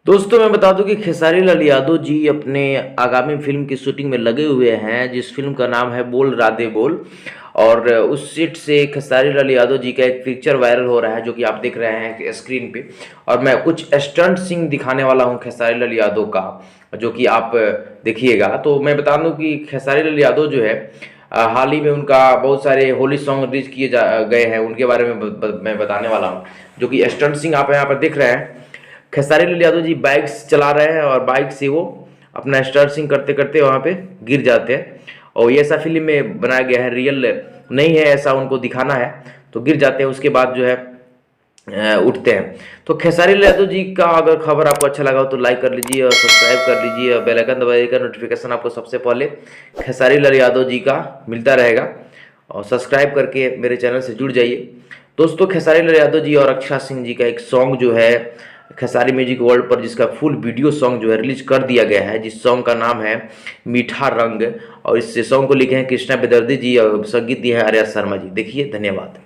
दोस्तों मैं बता दूं कि खेसारी लाल यादव जी अपने आगामी फिल्म की शूटिंग में लगे हुए हैं, जिस फिल्म का नाम है बोल राधे बोल। और उस सीट से खेसारी लाल यादव जी का एक पिक्चर वायरल हो रहा है, जो कि आप देख रहे हैं स्क्रीन पे। और मैं कुछ स्टंट सीन दिखाने वाला हूं खेसारी लाल यादव का, जो कि आप देखिएगा। तो मैं बता दूं कि खेसारी लाल यादव जो है हाल ही में उनका बहुत सारे होली सॉन्ग रिलीज किए गए हैं, उनके बारे में मैं बताने वाला हूँ। जो कि स्टंट सिंह आप यहाँ पर देख रहे हैं, खेसारी लाल यादव जी बाइक्स चला रहे हैं और बाइक से वो अपना स्टार्सिंग करते करते वहाँ पे गिर जाते हैं। और ये ऐसा फिल्म में बनाया गया है, रियल नहीं है, ऐसा उनको दिखाना है। तो गिर जाते हैं, उसके बाद जो है उठते हैं। तो खेसारी लाल यादव जी का अगर खबर आपको अच्छा लगा हो तो लाइक कर लीजिए और सब्सक्राइब कर लीजिए और बेल आइकन दबाइएगा, नोटिफिकेशन आपको सबसे पहले खेसारी लाल यादव जी का मिलता रहेगा। और सब्सक्राइब करके मेरे चैनल से जुड़ जाइए। दोस्तों खेसारी लाल यादव जी और अक्षय सिंह जी का एक सॉन्ग जो है खेसारी म्यूजिक वर्ल्ड पर, जिसका फुल वीडियो सॉन्ग जो है रिलीज कर दिया गया है, जिस सॉन्ग का नाम है मीठा रंग। और इस सॉन्ग को लिखे हैं कृष्णा बेदर्दी जी और संगीत दिए हैं आर्या शर्मा जी। देखिए, धन्यवाद।